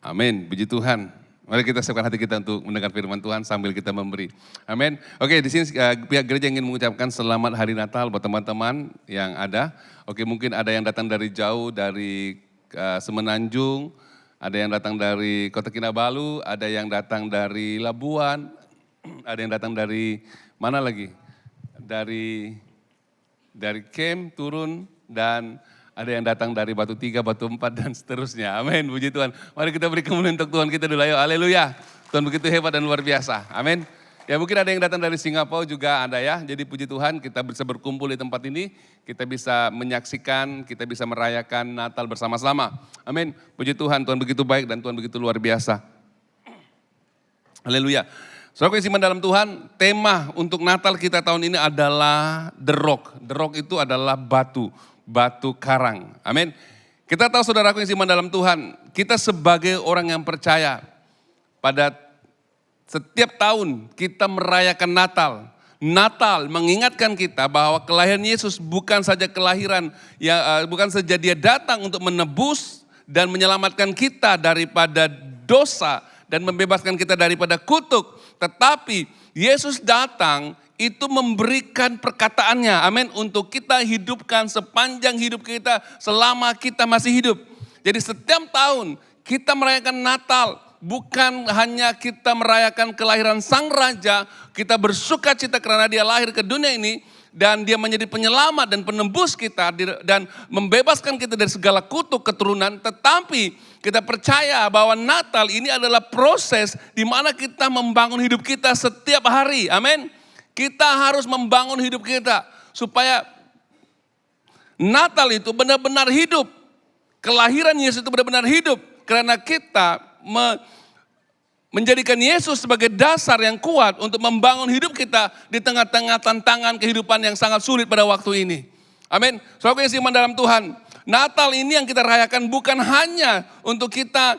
Amin, puji Tuhan. Mari kita siapkan hati kita untuk mendengar firman Tuhan sambil kita memberi. Amin. Oke, di sini pihak gereja ingin mengucapkan selamat hari Natal buat teman-teman yang ada. Oke, mungkin ada yang datang dari jauh, dari Semenanjung, ada yang datang dari Kota Kinabalu, ada yang datang dari Labuan, ada yang datang dari mana lagi? Dari Kem turun, dan ada yang datang dari Batu 3, Batu 4, dan seterusnya. Amin, puji Tuhan. Mari kita beri kemuliaan untuk Tuhan kita dulu, ayo, haleluya. Tuhan begitu hebat dan luar biasa, amin. Ya mungkin ada yang datang dari Singapura juga ada ya, jadi puji Tuhan kita bisa berkumpul di tempat ini, kita bisa menyaksikan, kita bisa merayakan Natal bersama-sama. Amin, puji Tuhan, Tuhan begitu baik dan Tuhan begitu luar biasa. Haleluya. Saudara yang dalam Tuhan, tema untuk Natal kita tahun ini adalah The Rock. The Rock itu adalah batu karang. Amin. Kita tahu saudaraku yang siman dalam Tuhan, kita sebagai orang yang percaya pada setiap tahun kita merayakan Natal. Natal mengingatkan kita bahwa kelahiran Yesus bukan saja kelahiran, bukan saja dia datang untuk menebus dan menyelamatkan kita daripada dosa dan membebaskan kita daripada kutuk. Tetapi Yesus datang itu memberikan perkataannya, amin, untuk kita hidupkan sepanjang hidup kita selama kita masih hidup. Jadi setiap tahun kita merayakan Natal, bukan hanya kita merayakan kelahiran Sang Raja, kita bersuka cita karena dia lahir ke dunia ini, dan dia menjadi penyelamat dan penembus kita, dan membebaskan kita dari segala kutuk keturunan. Tetapi kita percaya bahwa Natal ini adalah proses di mana kita membangun hidup kita setiap hari, amin. Kita harus membangun hidup kita supaya Natal itu benar-benar hidup. Kelahiran Yesus itu benar-benar hidup. Karena kita menjadikan Yesus sebagai dasar yang kuat untuk membangun hidup kita di tengah-tengah tantangan kehidupan yang sangat sulit pada waktu ini. Amin. Saudara yang iman dalam Tuhan, Natal ini yang kita rayakan bukan hanya untuk kita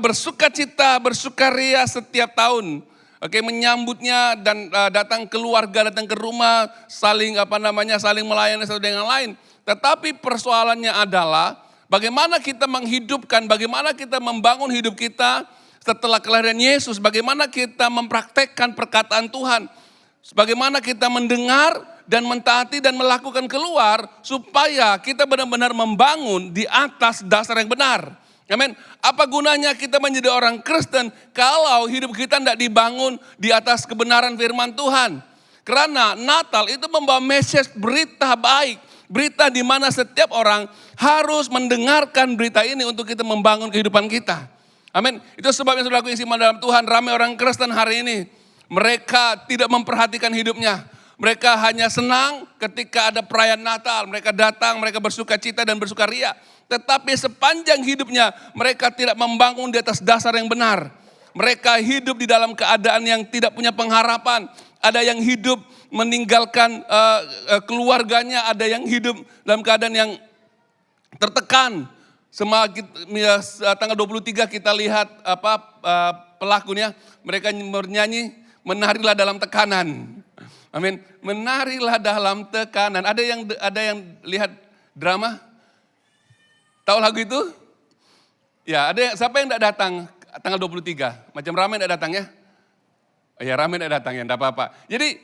bersuka cita, bersukaria setiap tahun. Oke, menyambutnya dan datang keluarga, datang ke rumah, saling melayani satu dengan lain. Tetapi persoalannya adalah bagaimana kita menghidupkan, bagaimana kita membangun hidup kita setelah kelahiran Yesus, bagaimana kita mempraktekkan perkataan Tuhan, bagaimana kita mendengar dan mentaati dan melakukan keluar supaya kita benar-benar membangun di atas dasar yang benar. Amin. Apa gunanya kita menjadi orang Kristen kalau hidup kita tidak dibangun di atas kebenaran firman Tuhan? Karena Natal itu membawa message berita baik. Berita di mana setiap orang harus mendengarkan berita ini untuk kita membangun kehidupan kita. Amin. Itu sebabnya saudaraku yang iman dalam Tuhan, ramai orang Kristen hari ini. Mereka tidak memperhatikan hidupnya. Mereka hanya senang ketika ada perayaan Natal. Mereka datang, mereka bersuka cita dan bersukaria. Tetapi sepanjang hidupnya mereka tidak membangun di atas dasar yang benar. Mereka hidup di dalam keadaan yang tidak punya pengharapan. Ada yang hidup meninggalkan keluarganya, ada yang hidup dalam keadaan yang tertekan. Tanggal 23 kita lihat pelakunya, mereka bernyanyi, menarilah dalam tekanan. Amin. Menarilah dalam tekanan. Ada yang lihat drama? Tahu lagu itu? Ya, siapa yang tidak datang tanggal 23? Macam ramai tidak datang ya? Ya, ramai tidak datang ya, tidak apa-apa. Jadi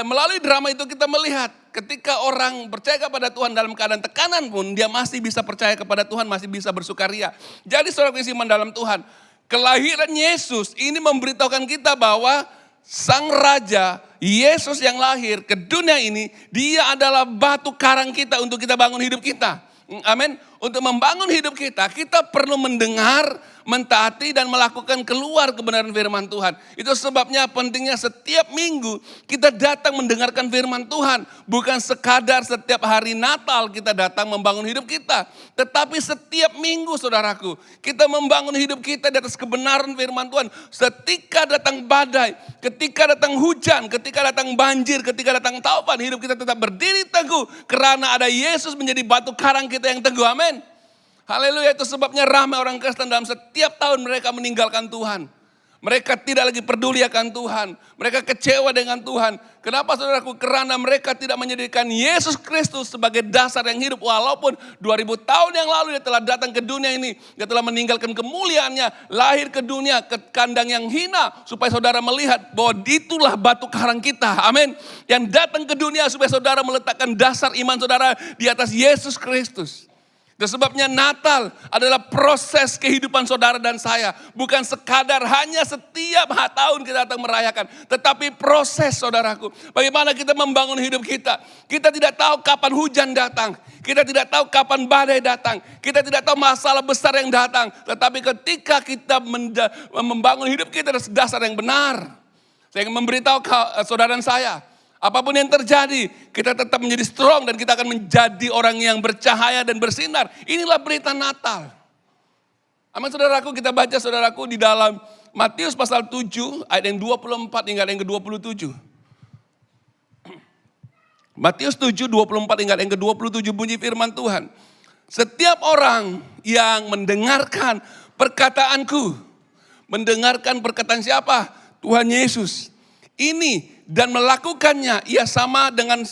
melalui drama itu kita melihat ketika orang percaya kepada Tuhan dalam keadaan tekanan pun dia masih bisa percaya kepada Tuhan, masih bisa bersukaria. Jadi saudara iman dalam Tuhan, kelahiran Yesus ini memberitahukan kita bahwa Sang Raja Yesus yang lahir ke dunia ini, dia adalah batu karang kita untuk kita bangun hidup kita. Amin. Untuk membangun hidup kita, kita perlu mendengar, mentaati dan melakukan keluar kebenaran firman Tuhan. Itu sebabnya pentingnya setiap minggu kita datang mendengarkan firman Tuhan. Bukan sekadar setiap hari Natal kita datang membangun hidup kita. Tetapi setiap minggu saudaraku, kita membangun hidup kita di atas kebenaran firman Tuhan. Ketika datang badai, ketika datang hujan, ketika datang banjir, ketika datang taufan, hidup kita tetap berdiri teguh. Karena ada Yesus menjadi batu karang kita yang teguh, amin. Haleluya, itu sebabnya ramai orang Kristen dalam setiap tahun mereka meninggalkan Tuhan. Mereka tidak lagi peduli akan Tuhan. Mereka kecewa dengan Tuhan. Kenapa saudaraku? Karena mereka tidak menjadikan Yesus Kristus sebagai dasar yang hidup. Walaupun 2000 tahun yang lalu dia telah datang ke dunia ini. Dia telah meninggalkan kemuliaannya. Lahir ke dunia, ke kandang yang hina. Supaya saudara melihat bahwa itulah batu karang kita. Amin. Yang datang ke dunia supaya saudara meletakkan dasar iman saudara di atas Yesus Kristus. Dan sebabnya Natal adalah proses kehidupan saudara dan saya. Bukan sekadar hanya setiap tahun kita datang merayakan. Tetapi proses saudaraku. Bagaimana kita membangun hidup kita. Kita tidak tahu kapan hujan datang. Kita tidak tahu kapan badai datang. Kita tidak tahu masalah besar yang datang. Tetapi ketika kita membangun hidup kita atas dasar yang benar. Saya ingin memberitahu saudara dan saya. Apapun yang terjadi, kita tetap menjadi strong dan kita akan menjadi orang yang bercahaya dan bersinar. Inilah berita Natal. Amin saudaraku, kita baca saudaraku di dalam Matius pasal 7 ayat yang 24 hingga yang ke-27. Matius 7, 24 hingga yang ke-27 bunyi firman Tuhan. Setiap orang yang mendengarkan perkataanku. Mendengarkan perkataan siapa? Tuhan Yesus. Ini dan melakukannya, ia sama dengan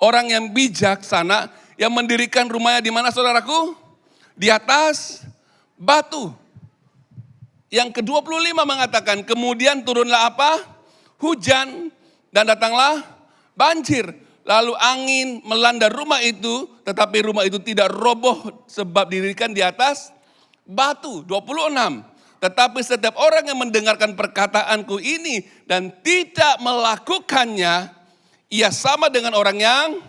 orang yang bijaksana yang mendirikan rumahnya di mana saudaraku? Di atas batu. Yang ke-25 mengatakan, kemudian turunlah apa? Hujan dan datanglah banjir. Lalu angin melanda rumah itu, tetapi rumah itu tidak roboh sebab didirikan di atas batu. 26. Tetapi setiap orang yang mendengarkan perkataanku ini dan tidak melakukannya, ia sama dengan orang yang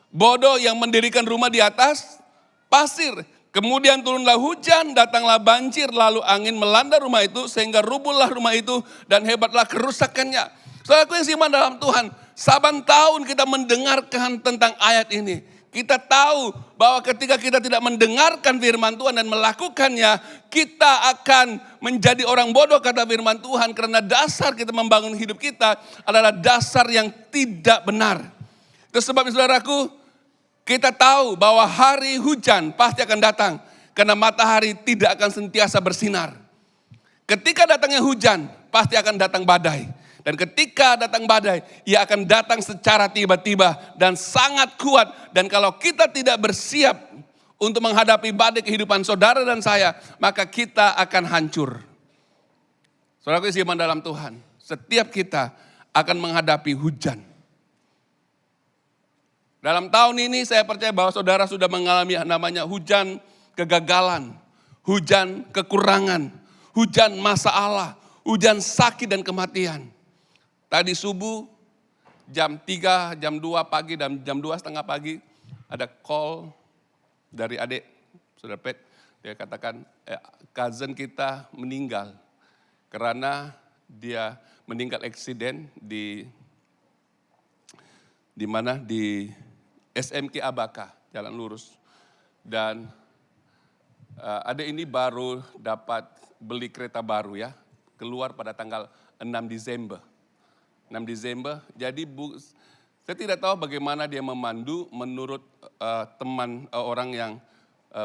bodoh yang mendirikan rumah di atas pasir. Kemudian turunlah hujan, datanglah banjir, lalu angin melanda rumah itu sehingga rubuhlah rumah itu dan hebatlah kerusakannya. Saudaraku yang iman dalam Tuhan, saban tahun kita mendengarkan tentang ayat ini. Kita tahu bahwa ketika kita tidak mendengarkan firman Tuhan dan melakukannya, kita akan menjadi orang bodoh kata firman Tuhan. Karena dasar kita membangun hidup kita adalah dasar yang tidak benar. Itu sebabnya saudaraku, kita tahu bahwa hari hujan pasti akan datang. Karena matahari tidak akan sentiasa bersinar. Ketika datangnya hujan, pasti akan datang badai. Dan ketika datang badai, ia akan datang secara tiba-tiba dan sangat kuat. Dan kalau kita tidak bersiap untuk menghadapi badai kehidupan saudara dan saya, maka kita akan hancur. Saudaraku yang iman dalam Tuhan, setiap kita akan menghadapi hujan. Dalam tahun ini saya percaya bahwa saudara sudah mengalami namanya hujan kegagalan, hujan kekurangan, hujan masalah, hujan sakit dan kematian. Tadi subuh jam 3, jam 2 pagi dan jam 2:30 pagi ada call dari adik, saudara Pet. Dia katakan cousin kita meninggal karena dia meninggal eksiden di mana di SMK Abaka, Jalan Lurus. Dan adik ini baru dapat beli kereta baru ya, keluar pada tanggal 6 Desember. 6 Desember, jadi saya tidak tahu bagaimana dia memandu menurut teman orang yang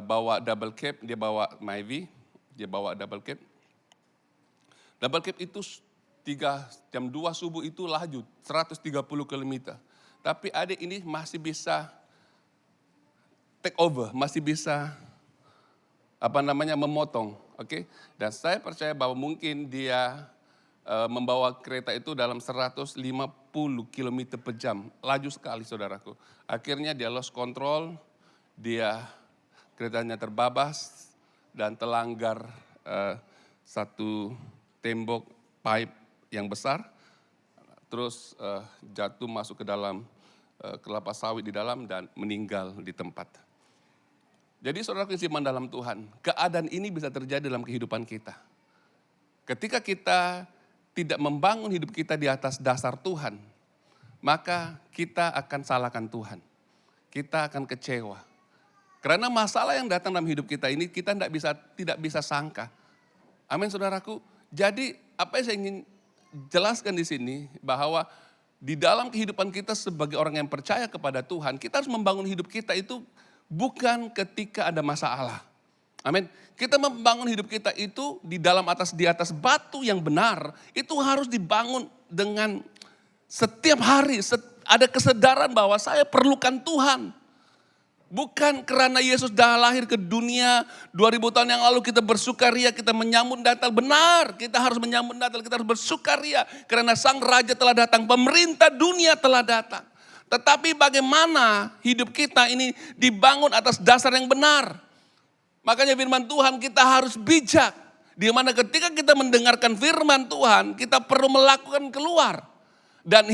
bawa double cab, dia bawa Myvi, dia bawa double cab. Double cab itu jam 2 subuh itu laju 130 km. Tapi adik ini masih bisa take over, masih bisa memotong, oke? Dan saya percaya bahwa mungkin dia membawa kereta itu dalam 150 km per jam. Laju sekali saudaraku. Akhirnya dia lost control, keretanya terbabas dan terlanggar satu tembok pipe yang besar. Terus jatuh masuk ke dalam kelapa sawit di dalam dan meninggal di tempat. Jadi saudaraku yang iman dalam Tuhan, keadaan ini bisa terjadi dalam kehidupan kita. Ketika kita tidak membangun hidup kita di atas dasar Tuhan, maka kita akan salahkan Tuhan. Kita akan kecewa. Karena masalah yang datang dalam hidup kita ini kita tidak bisa sangka. Amin saudaraku. Jadi apa yang saya ingin jelaskan di sini bahwa di dalam kehidupan kita sebagai orang yang percaya kepada Tuhan, kita harus membangun hidup kita itu bukan ketika ada masalah. Amin. Kita membangun hidup kita itu di atas batu yang benar, itu harus dibangun dengan setiap hari ada kesadaran bahwa saya perlukan Tuhan. Bukan karena Yesus dah lahir ke dunia 2000 tahun yang lalu kita bersukaria, kita menyambut Natal. Benar, kita harus menyambut Natal, kita harus bersukaria karena Sang Raja telah datang, pemerintah dunia telah datang. Tetapi bagaimana hidup kita ini dibangun atas dasar yang benar. Makanya firman Tuhan kita harus bijak. Di mana ketika kita mendengarkan firman Tuhan, kita perlu melakukan keluar. Dan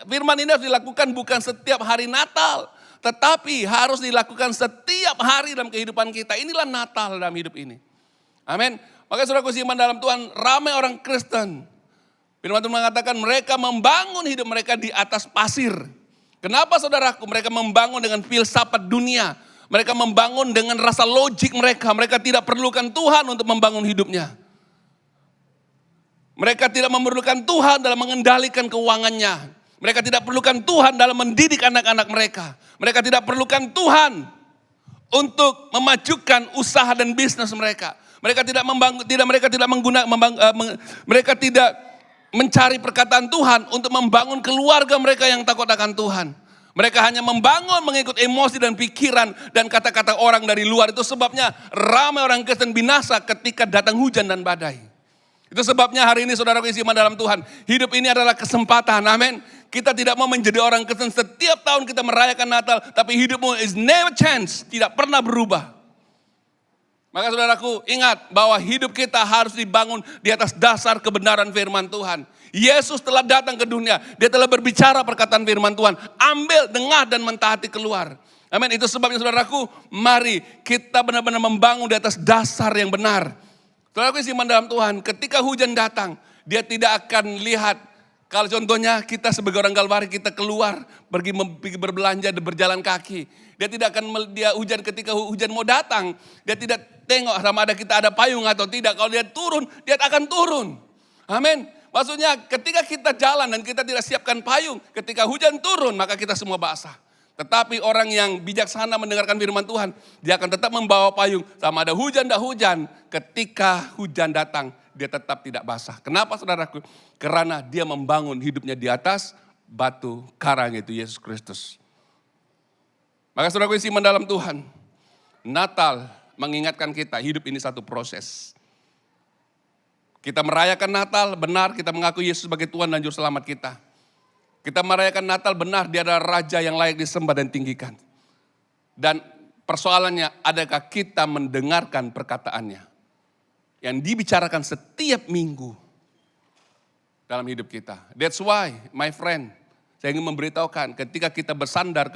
firman ini harus dilakukan bukan setiap hari Natal, tetapi harus dilakukan setiap hari dalam kehidupan kita. Inilah Natal dalam hidup ini. Amin. Maka saudaraku iman dalam Tuhan, ramai orang Kristen. Firman Tuhan mengatakan mereka membangun hidup mereka di atas pasir. Kenapa saudaraku? Mereka membangun dengan filsafat dunia. Mereka membangun dengan rasa logik mereka. Mereka tidak perlukan Tuhan untuk membangun hidupnya. Mereka tidak memerlukan Tuhan dalam mengendalikan keuangannya. Mereka tidak perlukan Tuhan dalam mendidik anak-anak mereka. Mereka tidak perlukan Tuhan untuk memajukan usaha dan bisnis mereka. Mereka tidak mencari perkataan Tuhan untuk membangun keluarga mereka yang takut akan Tuhan. Mereka hanya membangun mengikut emosi dan pikiran dan kata-kata orang dari luar. Itu sebabnya ramai orang Kristen binasa ketika datang hujan dan badai. Itu sebabnya hari ini saudaraku iman dalam Tuhan. Hidup ini adalah kesempatan, amin. Kita tidak mau menjadi orang Kristen setiap tahun kita merayakan Natal. Tapi hidupmu is never change, tidak pernah berubah. Maka saudaraku ingat bahwa hidup kita harus dibangun di atas dasar kebenaran firman Tuhan. Yesus telah datang ke dunia, dia telah berbicara perkataan firman Tuhan. Ambil, dengar dan mentaati keluar. Amin. Itu sebabnya saudaraku, mari kita benar-benar membangun di atas dasar yang benar. Saudaraku iman dalam Tuhan, ketika hujan datang, dia tidak akan lihat. Kalau contohnya kita sebagai orang Kalvari, kita keluar, pergi berbelanja, berjalan kaki. Dia tidak akan hujan ketika hujan mau datang. Dia tidak tengok sama kita ada payung atau tidak. Kalau dia turun, dia akan turun. Amin. Maksudnya ketika kita jalan dan kita tidak siapkan payung, ketika hujan turun maka kita semua basah. Tetapi orang yang bijaksana mendengarkan firman Tuhan, dia akan tetap membawa payung. Sama ada hujan dah hujan, ketika hujan datang dia tetap tidak basah. Kenapa saudaraku? Karena dia membangun hidupnya di atas batu karang itu Yesus Kristus. Maka saudaraku iman dalam Tuhan, Natal mengingatkan kita hidup ini satu proses. Kita merayakan Natal, benar kita mengaku Yesus sebagai Tuhan dan Juru Selamat kita. Kita merayakan Natal, benar dia adalah Raja yang layak disembah dan tinggikan. Dan persoalannya, adakah kita mendengarkan perkataannya? Yang dibicarakan setiap minggu dalam hidup kita. That's why, my friend, saya ingin memberitahukan ketika kita bersandar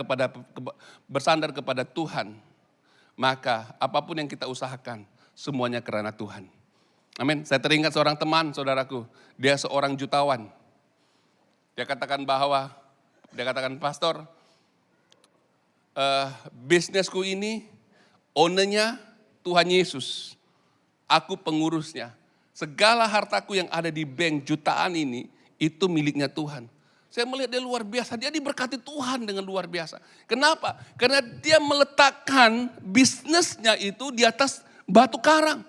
kepada Tuhan, maka apapun yang kita usahakan, semuanya karena Tuhan. Amin. Saya teringat seorang teman, saudaraku. Dia seorang jutawan. Dia katakan, Pastor, bisnisku ini, ownernya Tuhan Yesus. Aku pengurusnya. Segala hartaku yang ada di bank jutaan ini, itu miliknya Tuhan. Saya melihat dia luar biasa. Dia diberkati Tuhan dengan luar biasa. Kenapa? Karena dia meletakkan bisnisnya itu di atas batu karang.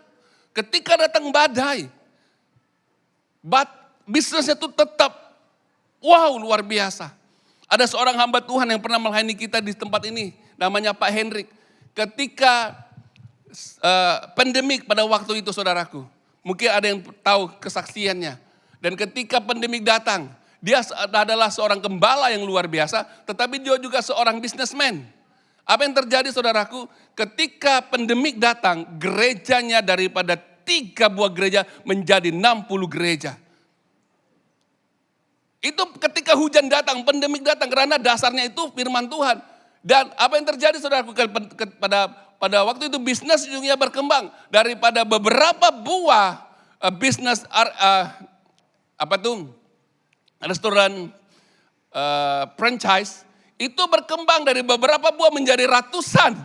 Ketika datang badai, bisnisnya itu tetap, wow luar biasa. Ada seorang hamba Tuhan yang pernah melayani kita di tempat ini, namanya Pak Hendrik. Ketika pandemik pada waktu itu saudaraku, mungkin ada yang tahu kesaksiannya. Dan ketika pandemik datang, dia adalah seorang gembala yang luar biasa, tetapi dia juga seorang businessman. Apa yang terjadi saudaraku? Ketika pandemik datang, gerejanya daripada 3 buah gereja menjadi 60 gereja. Itu ketika hujan datang, pandemik datang, karena dasarnya itu firman Tuhan. Dan apa yang terjadi saudaraku pada waktu itu bisnis dunia berkembang. Daripada beberapa buah bisnis restoran franchise, itu berkembang dari beberapa buah menjadi ratusan.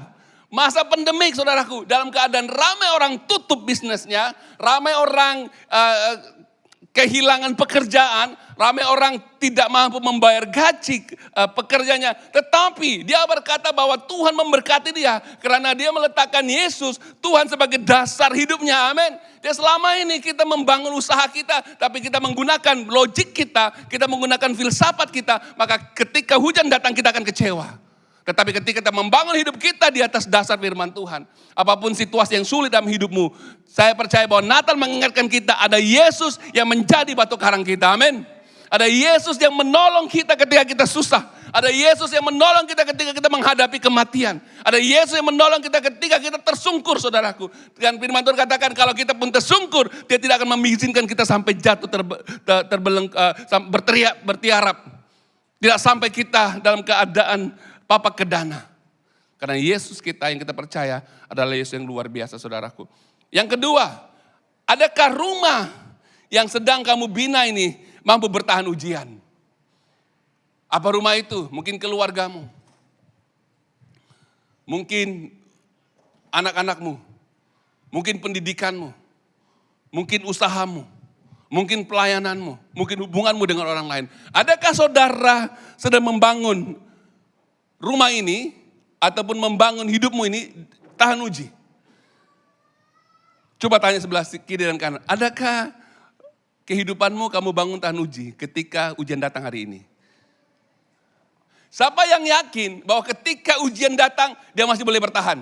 Masa pandemik saudaraku, dalam keadaan ramai orang tutup bisnisnya, ramai orang kehilangan pekerjaan, ramai orang tidak mampu membayar gaji pekerjanya. Tetapi dia berkata bahwa Tuhan memberkati dia karena dia meletakkan Yesus, Tuhan sebagai dasar hidupnya. Amin. Dia selama ini kita membangun usaha kita, tapi kita menggunakan logik kita menggunakan filsafat kita, maka ketika hujan datang kita akan kecewa. Tetapi ketika kita membangun hidup kita di atas dasar firman Tuhan, apapun situasi yang sulit dalam hidupmu, saya percaya bahwa Natal mengingatkan kita ada Yesus yang menjadi batu karang kita. Amin. Ada Yesus yang menolong kita ketika kita susah. Ada Yesus yang menolong kita ketika kita menghadapi kematian. Ada Yesus yang menolong kita ketika kita tersungkur, saudaraku. Dan firman Tuhan katakan kalau kita pun tersungkur, dia tidak akan mengizinkan kita sampai jatuh bertiarap. Tidak sampai kita dalam keadaan papak kedana. Karena Yesus kita yang kita percaya adalah Yesus yang luar biasa, saudaraku. Yang kedua, adakah rumah yang sedang kamu bina ini mampu bertahan ujian? Apa rumah itu? Mungkin keluargamu. Mungkin anak-anakmu. Mungkin pendidikanmu. Mungkin usahamu. Mungkin pelayananmu. Mungkin hubunganmu dengan orang lain. Adakah saudara sedang membangun rumah ini ataupun membangun hidupmu ini tahan uji? Coba tanya sebelah kiri dan kanan. Adakah kehidupanmu kamu bangun tahan uji ketika ujian datang hari ini? Siapa yang yakin bahwa ketika ujian datang dia masih boleh bertahan?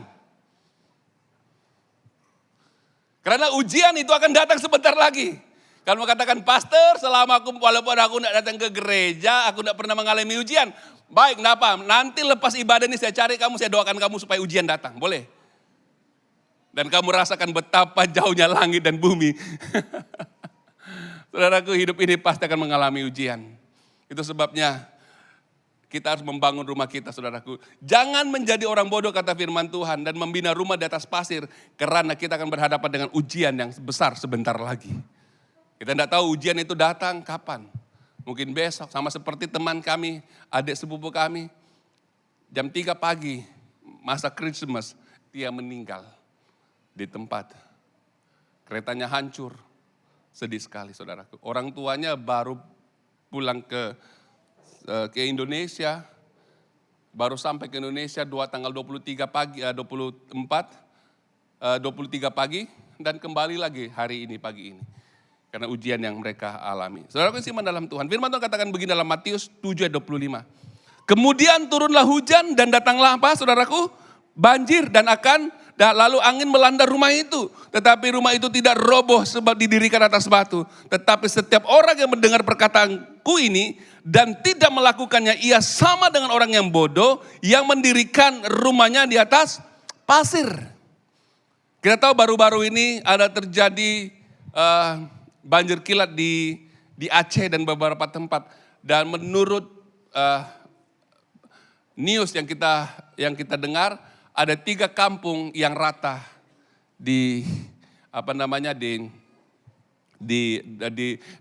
Karena ujian itu akan datang sebentar lagi. Kalau katakan, pastor, walaupun aku tidak datang ke gereja, aku tidak pernah mengalami ujian. Baik, kenapa? Nanti lepas ibadah ini saya cari kamu, saya doakan kamu supaya ujian datang. Boleh? Dan kamu rasakan betapa jauhnya langit dan bumi. Saudaraku, hidup ini pasti akan mengalami ujian. Itu sebabnya kita harus membangun rumah kita, saudaraku. Jangan menjadi orang bodoh, kata firman Tuhan, dan membina rumah di atas pasir. Karena kita akan berhadapan dengan ujian yang besar sebentar lagi. Kita tidak tahu ujian itu datang kapan. Mungkin besok, sama seperti teman kami, adik sepupu kami. Jam 3 pagi, masa Christmas, dia meninggal di tempat. Keretanya hancur, sedih sekali, saudaraku. Orang tuanya baru pulang ke Indonesia, baru sampai ke Indonesia tanggal 23 pagi, dan kembali lagi hari ini, pagi ini. Karena ujian yang mereka alami. Saudaraku yang dalam Tuhan, firman Tuhan katakan begini dalam Matius 7:25. Kemudian turunlah hujan dan datanglah apa, saudaraku? Banjir lalu angin melanda rumah itu. Tetapi rumah itu tidak roboh sebab didirikan atas batu. Tetapi setiap orang yang mendengar perkataanku ini dan tidak melakukannya, ia sama dengan orang yang bodoh yang mendirikan rumahnya di atas pasir. Kita tahu baru-baru ini ada terjadi banjir kilat di Aceh dan beberapa tempat. Dan menurut news yang kita dengar, ada 3 kampung yang rata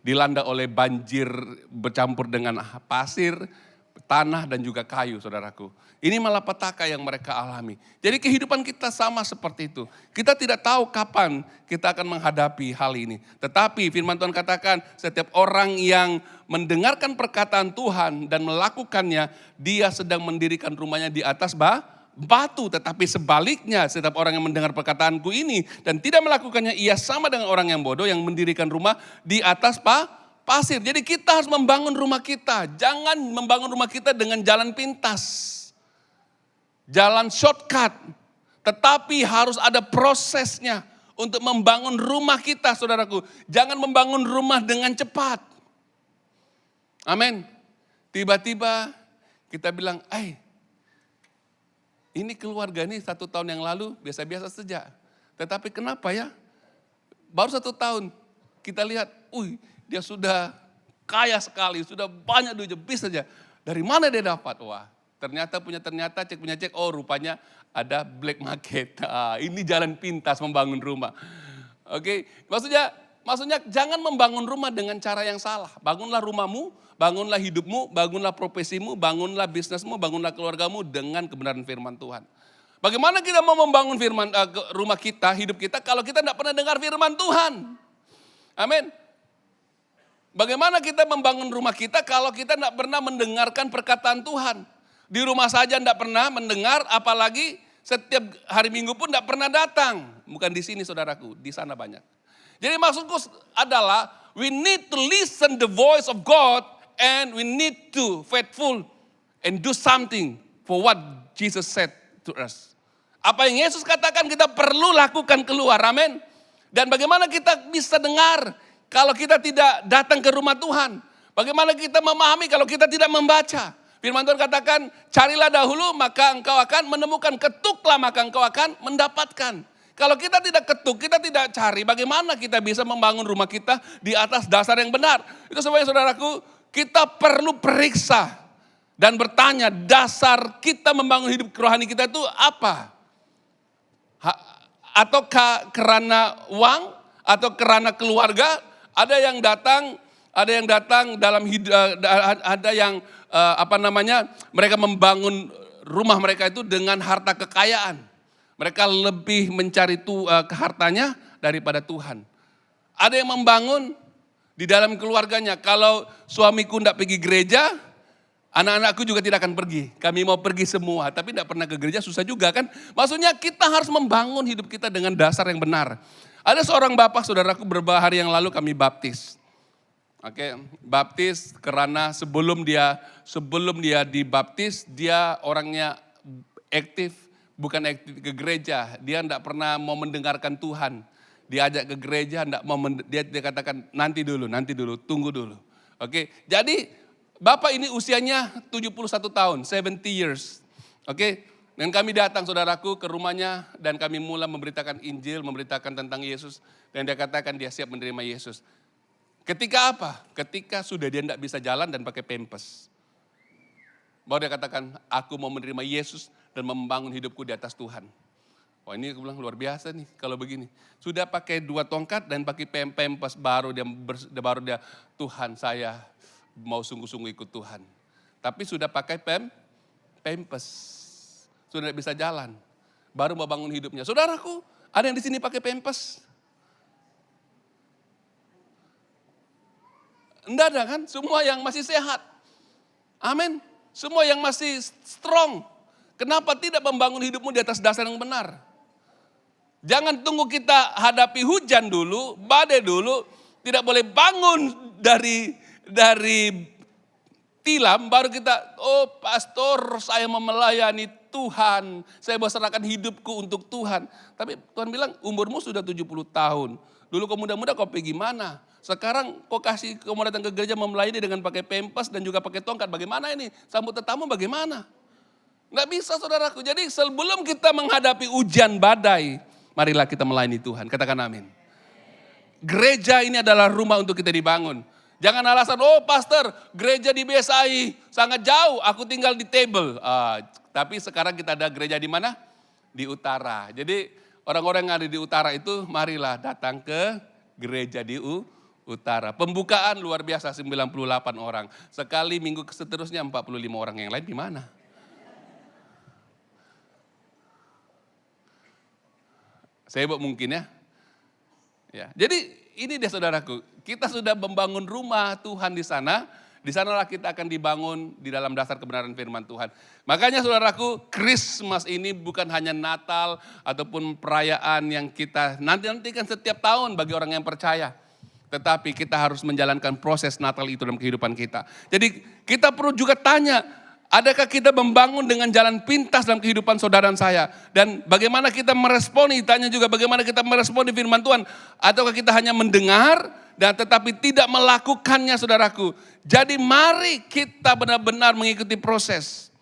dilanda oleh banjir bercampur dengan pasir, tanah dan juga kayu, saudaraku. Ini malapetaka yang mereka alami. Jadi kehidupan kita sama seperti itu. Kita tidak tahu kapan kita akan menghadapi hal ini. Tetapi firman Tuhan katakan setiap orang yang mendengarkan perkataan Tuhan dan melakukannya, dia sedang mendirikan rumahnya di atas batu. Tetapi sebaliknya setiap orang yang mendengar perkataanku ini dan tidak melakukannya, ia sama dengan orang yang bodoh yang mendirikan rumah di atas pasir. Jadi kita harus membangun rumah kita. Jangan membangun rumah kita dengan jalan pintas, jalan shortcut. Tetapi harus ada prosesnya untuk membangun rumah kita, saudaraku. Jangan membangun rumah dengan cepat. Amin. Tiba-tiba kita bilang, ini keluarga ini 1 tahun yang lalu biasa-biasa saja. Tetapi kenapa ya? Baru 1 tahun kita lihat, dia sudah kaya sekali, sudah banyak duitnya, bisa saja. Dari mana dia dapat? Wah, ternyata cek, rupanya ada black market. Ini jalan pintas membangun rumah. Oke, maksudnya jangan membangun rumah dengan cara yang salah. Bangunlah rumahmu, bangunlah hidupmu, bangunlah profesimu, bangunlah bisnismu, bangunlah keluargamu dengan kebenaran firman Tuhan. Bagaimana kita mau membangun rumah kita, hidup kita, kalau kita tidak pernah dengar firman Tuhan? Amin. Bagaimana kita membangun rumah kita kalau kita tidak pernah mendengarkan perkataan Tuhan? Di rumah saja tidak pernah mendengar, apalagi setiap hari Minggu pun tidak pernah datang. Bukan di sini saudaraku, di sana banyak. Jadi maksudku adalah we need to listen the voice of God and we need to faithful and do something for what Jesus said to us. Apa yang Yesus katakan kita perlu lakukan keluar, amin. Dan bagaimana kita bisa dengar kalau kita tidak datang ke rumah Tuhan? Bagaimana kita memahami kalau kita tidak membaca? Firman Tuhan katakan, carilah dahulu maka engkau akan menemukan, ketuklah maka engkau akan mendapatkan. Kalau kita tidak ketuk, kita tidak cari, bagaimana kita bisa membangun rumah kita di atas dasar yang benar? Itu sebabnya saudaraku, kita perlu periksa dan bertanya dasar kita membangun hidup rohani kita itu apa? Ataukah karena uang atau karena keluarga? Ada yang datang dalam hidup, ada yang mereka membangun rumah mereka itu dengan harta kekayaan. Mereka lebih mencari hartanya daripada Tuhan. Ada yang membangun di dalam keluarganya. Kalau suamiku tidak pergi gereja, anak-anakku juga tidak akan pergi. Kami mau pergi semua, tapi tidak pernah ke gereja, susah juga kan. Maksudnya kita harus membangun hidup kita dengan dasar yang benar. Ada seorang bapak, saudaraku, beberapa hari yang lalu kami baptis. Baptis karena sebelum dia dibaptis, dia orangnya aktif, bukan aktif ke gereja. Dia tidak pernah mau mendengarkan Tuhan. Diajak ke gereja, dia katakan nanti dulu, tunggu dulu. Jadi bapak ini usianya 71 tahun, 70 years. Dan kami datang saudaraku ke rumahnya dan kami mulai memberitakan Injil, memberitakan tentang Yesus. Dan dia katakan dia siap menerima Yesus. Ketika apa? Ketika sudah dia tidak bisa jalan dan pakai pampers. Baru dia katakan, aku mau menerima Yesus dan membangun hidupku di atas Tuhan. Wah, ini aku bilang luar biasa nih kalau begini. Sudah pakai 2 tongkat dan pakai pampers baru dia Tuhan, saya mau sungguh-sungguh ikut Tuhan. Tapi sudah pakai pampers. Sudah tidak bisa jalan. Baru mau bangun hidupnya. Saudaraku, ada yang di sini pakai pampers? Enggak ada kan? Semua yang masih sehat. Amin. Semua yang masih strong. Kenapa tidak membangun hidupmu di atas dasar yang benar? Jangan tunggu kita hadapi hujan dulu, badai dulu. Tidak boleh bangun dari tilam baru kita, oh pastor saya mau melayani Tuhan. Saya berserahkan hidupku untuk Tuhan. Tapi Tuhan bilang umurmu sudah 70 tahun. Dulu kau muda-muda kau pergi mana? Sekarang kau mau datang ke gereja melayani dengan pakai pampers dan juga pakai tongkat. Bagaimana ini? Sambut tetamu bagaimana? Nggak bisa saudaraku. Jadi sebelum kita menghadapi hujan badai, marilah kita melayani Tuhan. Katakan amin. Gereja ini adalah rumah untuk kita dibangun. Jangan alasan, oh pastor gereja di BSI sangat jauh, aku tinggal di Table. Tapi sekarang kita ada gereja di mana? Di utara. Jadi orang-orang yang ada di utara itu marilah datang ke gereja di utara. Pembukaan luar biasa 98 orang. Sekali minggu seterusnya 45 orang, yang lain di mana? Sibuk mungkin ya. Jadi ini dia saudaraku, kita sudah membangun rumah Tuhan di sana. Di sanalah kita akan dibangun di dalam dasar kebenaran firman Tuhan. Makanya saudaraku, Christmas ini bukan hanya Natal ataupun perayaan yang kita nantikan setiap tahun bagi orang yang percaya. Tetapi kita harus menjalankan proses Natal itu dalam kehidupan kita. Jadi kita perlu juga tanya, adakah kita membangun dengan jalan pintas dalam kehidupan saudara dan saya? Dan bagaimana kita meresponi, tanya juga bagaimana kita meresponi firman Tuhan. Ataukah kita hanya mendengar dan tetapi tidak melakukannya saudaraku. Jadi mari kita benar-benar mengikuti proses.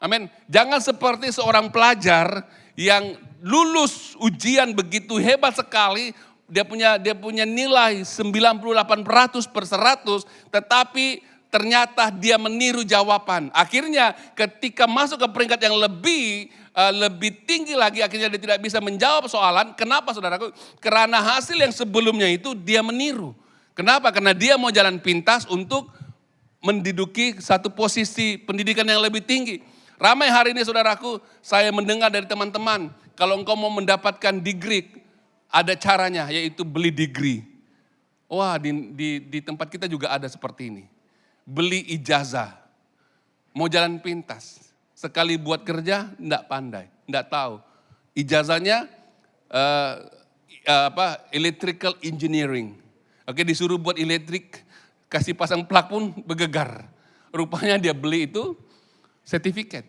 Amin. Jangan seperti seorang pelajar yang lulus ujian begitu hebat sekali. Dia punya nilai 98% per 100, tetapi ternyata dia meniru jawaban. Akhirnya ketika masuk ke peringkat yang lebih tinggi lagi, akhirnya dia tidak bisa menjawab soalan. Kenapa saudaraku? Karena hasil yang sebelumnya itu dia meniru. Kenapa? Karena dia mau jalan pintas untuk menduduki satu posisi pendidikan yang lebih tinggi. Ramai hari ini saudaraku, saya mendengar dari teman-teman, kalau engkau mau mendapatkan degree, ada caranya yaitu beli degree. Wah, di tempat kita juga ada seperti ini. Beli ijazah, mau jalan pintas. Sekali buat kerja, enggak pandai, enggak tahu. Ijazahnya electrical engineering. Oke, disuruh buat elektrik, kasih pasang plak pun bergegar. Rupanya dia beli itu sertifikat.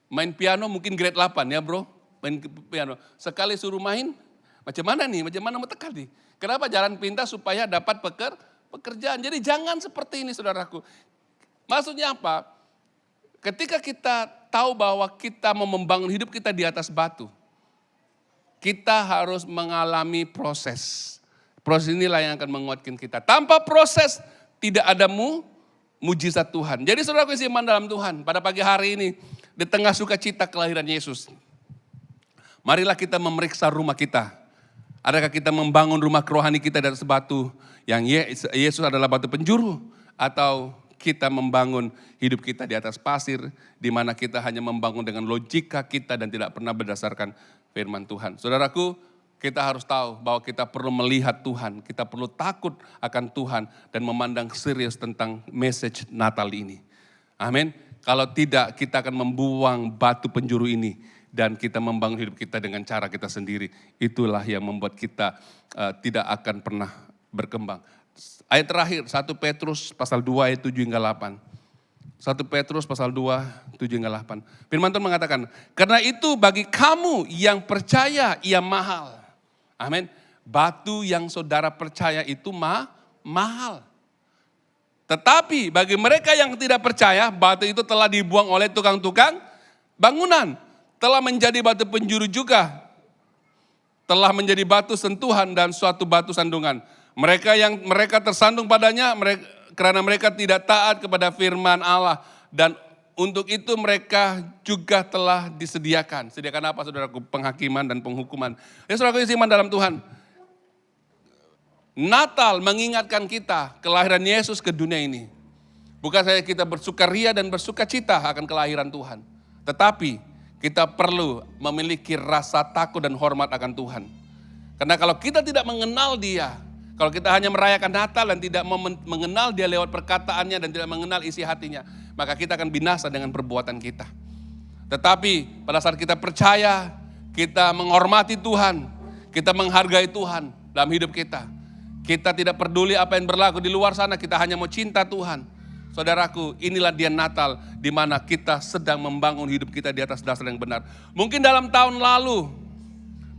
Main piano mungkin grade 8 ya bro, main piano. Sekali suruh main, macam mana mau tekan nih. Kenapa? Jalan pintas supaya dapat pekerjaan. Jadi jangan seperti ini saudaraku. Maksudnya apa? Ketika kita tahu bahwa kita mau membangun hidup kita di atas batu, kita harus mengalami proses. Proses inilah yang akan menguatkan kita. Tanpa proses tidak ada mujizat Tuhan. Jadi saudaraku yang iman dalam Tuhan, pada pagi hari ini di tengah sukacita kelahiran Yesus, marilah kita memeriksa rumah kita. Adakah kita membangun rumah rohani kita di atas batu yang Yesus adalah batu penjuru, atau kita membangun hidup kita di atas pasir, di mana kita hanya membangun dengan logika kita dan tidak pernah berdasarkan firman Tuhan. Saudaraku, kita harus tahu bahwa kita perlu melihat Tuhan, kita perlu takut akan Tuhan dan memandang serius tentang message Natal ini. Amin. Kalau tidak, kita akan membuang batu penjuru ini dan kita membangun hidup kita dengan cara kita sendiri. Itulah yang membuat kita tidak akan pernah berkembang. Ayat terakhir, 1 Petrus pasal 2 ayat 7 hingga 8. 1 Petrus pasal 2, 7 hingga 8. Firman Tuhan mengatakan, karena itu bagi kamu yang percaya ia mahal. Amin. Batu yang saudara percaya itu mahal. Tetapi bagi mereka yang tidak percaya, batu itu telah dibuang oleh tukang-tukang bangunan. Telah menjadi batu penjuru juga. Telah menjadi batu sentuhan dan suatu batu sandungan. Mereka tersandung padanya karena mereka tidak taat kepada firman Allah. Dan untuk itu mereka juga telah disediakan. Sediakan apa saudaraku? Penghakiman dan penghukuman. Ya saudaraku yang iman dalam Tuhan. Natal mengingatkan kita kelahiran Yesus ke dunia ini. Bukan saja kita bersukaria dan bersukacita akan kelahiran Tuhan. Tetapi kita perlu memiliki rasa takut dan hormat akan Tuhan. Karena kalau kita tidak mengenal Dia, kalau kita hanya merayakan Natal dan tidak mengenal Dia lewat perkataannya dan tidak mengenal isi hatinya, maka kita akan binasa dengan perbuatan kita. Tetapi pada saat kita percaya, kita menghormati Tuhan, kita menghargai Tuhan dalam hidup kita. Kita tidak peduli apa yang berlaku di luar sana, kita hanya mau cinta Tuhan. Saudaraku, inilah dia Natal di mana kita sedang membangun hidup kita di atas dasar yang benar. Mungkin dalam tahun lalu,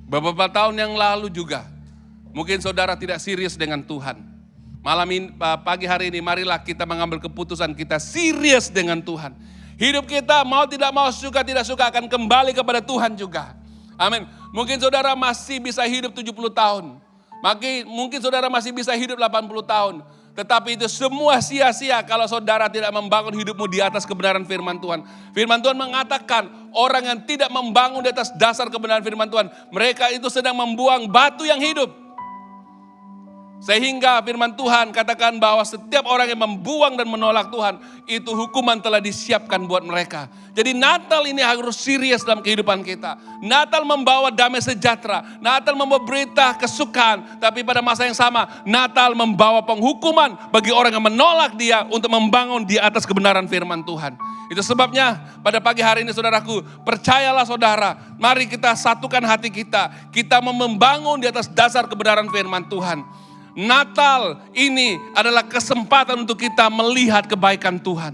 beberapa tahun yang lalu juga, mungkin saudara tidak serius dengan Tuhan. Malam ini, pagi hari ini, marilah kita mengambil keputusan kita serius dengan Tuhan. Hidup kita mau tidak mau, suka tidak suka akan kembali kepada Tuhan juga. Amin. Mungkin saudara masih bisa hidup 70 tahun. Mungkin saudara masih bisa hidup 80 tahun. Tetapi itu semua sia-sia kalau saudara tidak membangun hidupmu di atas kebenaran firman Tuhan. Firman Tuhan mengatakan orang yang tidak membangun di atas dasar kebenaran firman Tuhan, mereka itu sedang membuang batu yang hidup. Sehingga firman Tuhan katakan bahwa setiap orang yang membuang dan menolak Tuhan, itu hukuman telah disiapkan buat mereka. Jadi Natal ini harus serius dalam kehidupan kita. Natal membawa damai sejahtera. Natal membawa berita kesukaan. Tapi pada masa yang sama, Natal membawa penghukuman bagi orang yang menolak Dia untuk membangun di atas kebenaran firman Tuhan. Itu sebabnya pada pagi hari ini saudaraku, percayalah saudara, mari kita satukan hati kita. Kita membangun di atas dasar kebenaran firman Tuhan. Natal ini adalah kesempatan untuk kita melihat kebaikan Tuhan.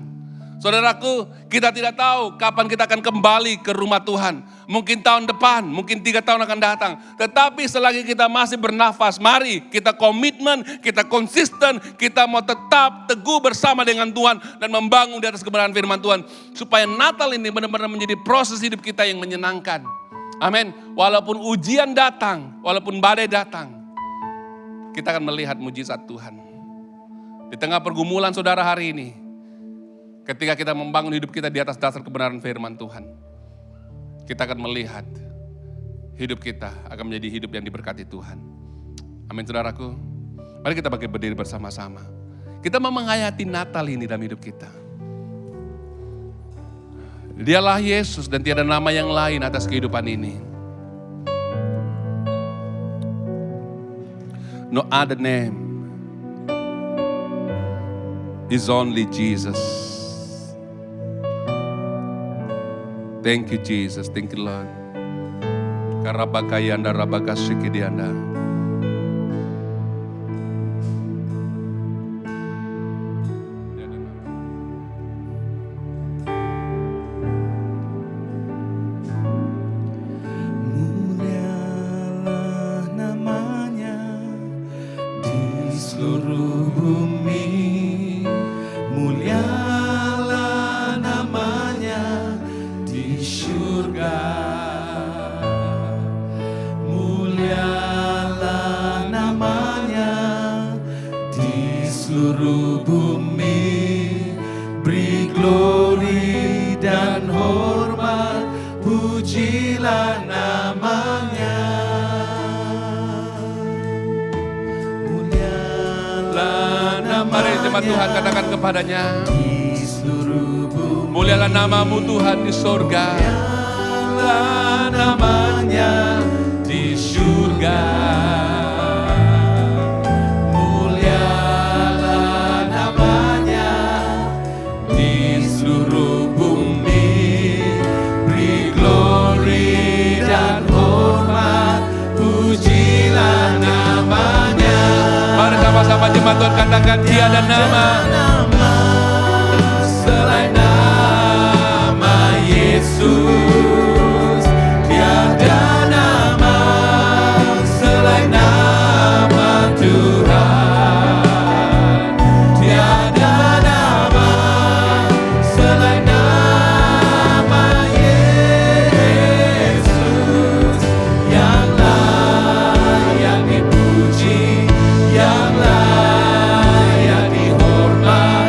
Saudaraku, kita tidak tahu kapan kita akan kembali ke rumah Tuhan. Mungkin tahun depan, mungkin 3 tahun akan datang. Tetapi selagi kita masih bernafas, mari kita komitmen, kita konsisten, kita mau tetap teguh bersama dengan Tuhan dan membangun di atas kebenaran firman Tuhan. Supaya Natal ini benar-benar menjadi proses hidup kita yang menyenangkan. Amin. Walaupun ujian datang, walaupun badai datang, kita akan melihat mujizat Tuhan. Di tengah pergumulan saudara hari ini, ketika kita membangun hidup kita di atas dasar kebenaran firman Tuhan, kita akan melihat hidup kita akan menjadi hidup yang diberkati Tuhan. Amin saudaraku. Mari kita bagi berdiri bersama-sama. Kita mau menghayati Natal ini dalam hidup kita. Dialah Yesus dan tiada nama yang lain atas kehidupan ini. No other name is only Jesus. Thank you Jesus, thank you Lord. Karabakayanda rabakasikidianda. Mulialah namanya di seluruh bumi, mulialah namanya di surga, mulialah namanya di seluruh bumi, beri glory dan hormat, pujilah namanya. Mari jemaat Tuhan katakan kepadanya, di seluruh bumi, mulialah namamu Tuhan di surga. mulialah namanya di surga, mulialah namanya di seluruh bumi, beri glory dan hormat, pujilah namanya. Mari sama-sama jemaat Tuhan katakan, tiada nama selain nama Yesus, tiada nama selain nama Tuhan, tiada nama selain nama Yesus, yang layak dipuji, yang layak dihormat.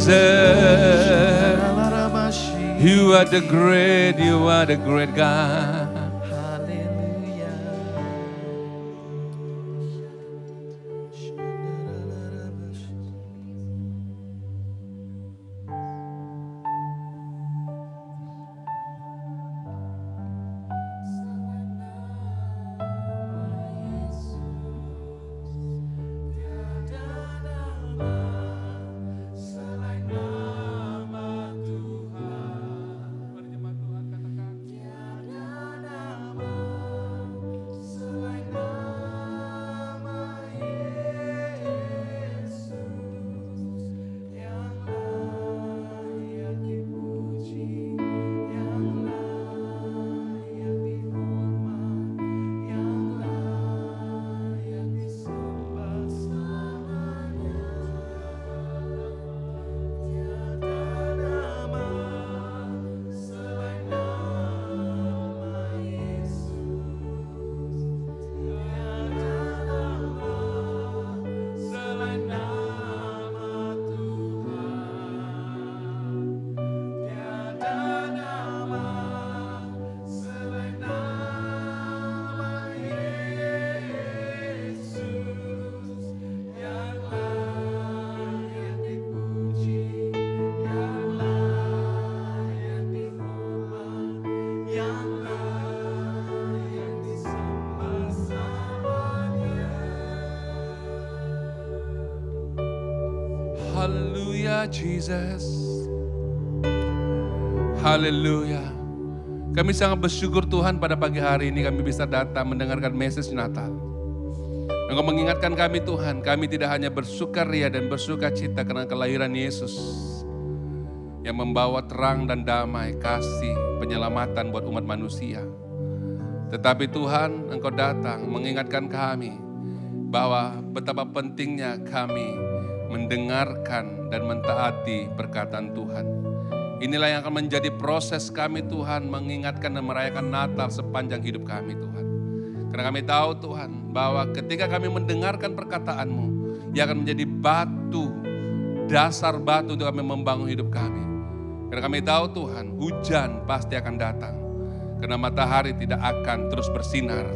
Jesus. You are the great God. Haleluya Jesus. Haleluya. Kami sangat bersyukur Tuhan pada pagi hari ini kami bisa datang mendengarkan message Natal. Engkau mengingatkan kami Tuhan, kami tidak hanya bersukaria dan bersuka cita karena kelahiran Yesus yang membawa terang dan damai, kasih, penyelamatan buat umat manusia. Tetapi Tuhan, Engkau datang mengingatkan kami bahwa betapa pentingnya kami mendengarkan dan mentaati perkataan Tuhan. Inilah yang akan menjadi proses kami Tuhan, mengingatkan dan merayakan Natal sepanjang hidup kami Tuhan. Karena kami tahu Tuhan, bahwa ketika kami mendengarkan perkataan-Mu, ia akan menjadi batu, dasar batu untuk kami membangun hidup kami. Karena kami tahu Tuhan, hujan pasti akan datang. Karena matahari tidak akan terus bersinar.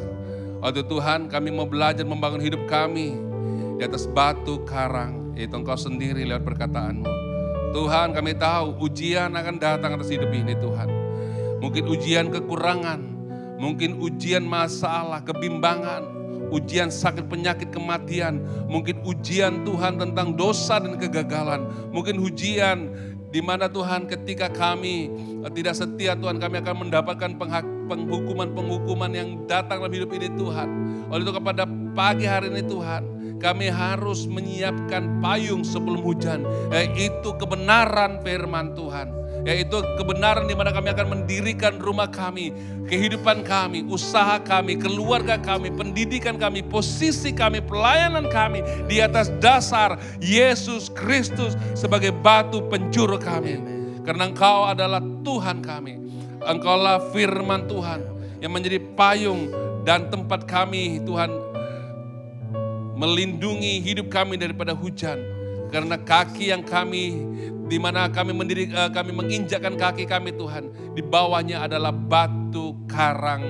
Waktu Tuhan, kami mau belajar membangun hidup kami di atas batu karang, yaitu Engkau sendiri lewat perkataan-Mu. Tuhan, kami tahu ujian akan datang atas hidup ini Tuhan. Mungkin ujian kekurangan, mungkin ujian masalah, kebimbangan, ujian sakit penyakit kematian, mungkin ujian Tuhan tentang dosa dan kegagalan, mungkin ujian di mana Tuhan ketika kami tidak setia Tuhan, kami akan mendapatkan penghukuman-penghukuman yang datang dalam hidup ini Tuhan. Oleh itu kepada pagi hari ini Tuhan, kami harus menyiapkan payung sebelum hujan, yaitu kebenaran firman Tuhan. Yaitu kebenaran di mana kami akan mendirikan rumah kami, kehidupan kami, usaha kami, keluarga kami, pendidikan kami, posisi kami, pelayanan kami di atas dasar Yesus Kristus sebagai batu penjuru kami. Karena Engkau adalah Tuhan kami. Engkaulah firman Tuhan yang menjadi payung dan tempat kami Tuhan melindungi hidup kami daripada hujan. Karena kaki yang kami, di mana kami menginjakkan kaki kami Tuhan, di bawahnya adalah batu karang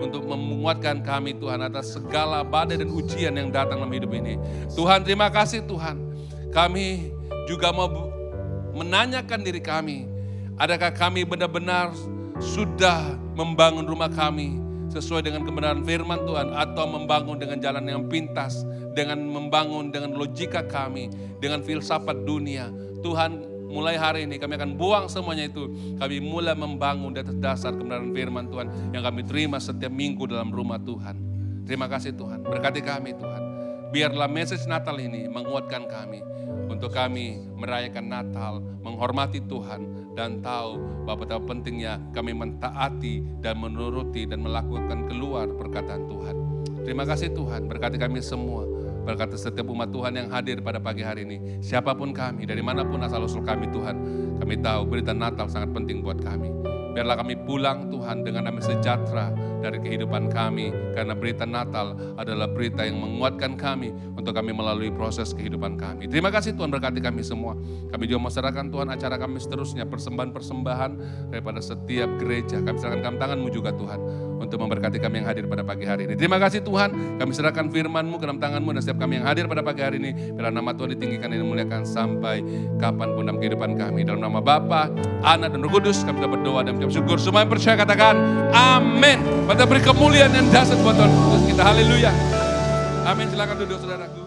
untuk menguatkan kami Tuhan atas segala badai dan ujian yang datang dalam hidup ini. Tuhan, terima kasih Tuhan. Kami juga mau menanyakan diri kami, adakah kami benar-benar sudah membangun rumah kami sesuai dengan kebenaran firman Tuhan, atau membangun dengan jalan yang pintas, dengan membangun dengan logika kami, dengan filsafat dunia. Tuhan, mulai hari ini kami akan buang semuanya itu. Kami mulai membangun di atas dasar kebenaran firman Tuhan yang kami terima setiap minggu dalam rumah Tuhan. Terima kasih Tuhan, berkati kami Tuhan. Biarlah message Natal ini menguatkan kami untuk kami merayakan Natal, menghormati Tuhan, dan tahu bahwa betapa pentingnya kami mentaati dan menuruti dan melakukan keluar perkataan Tuhan. Terima kasih Tuhan, berkati kami semua. Berkati setiap umat Tuhan yang hadir pada pagi hari ini. Siapapun kami, dari manapun asal-usul kami Tuhan, kami tahu berita Natal sangat penting buat kami. Biarlah kami pulang Tuhan dengan damai sejahtera dari kehidupan kami. Karena berita Natal adalah berita yang menguatkan kami untuk kami melalui proses kehidupan kami. Terima kasih Tuhan, berkati kami semua. Kami juga mau serahkan Tuhan acara kami seterusnya, persembahan-persembahan daripada setiap gereja. Kami serahkan dalam tangan-Mu juga Tuhan, untuk memberkati kami yang hadir pada pagi hari ini. Terima kasih Tuhan, kami serahkan firman-Mu ke dalam tangan-Mu, dan setiap kami yang hadir pada pagi hari ini, biarlah nama Tuhan ditinggikan dan dimuliakan sampai kapanpun dalam kehidupan kami. Dalam nama Bapa, Anak, dan Roh Kudus, kami telah berdoa dan mengucap syukur. Semua yang percaya katakan amin. Kita beri kemuliaan dan dasar buat Tuhan Yesus kita. Haleluya. Amin. Silakan duduk saudaraku.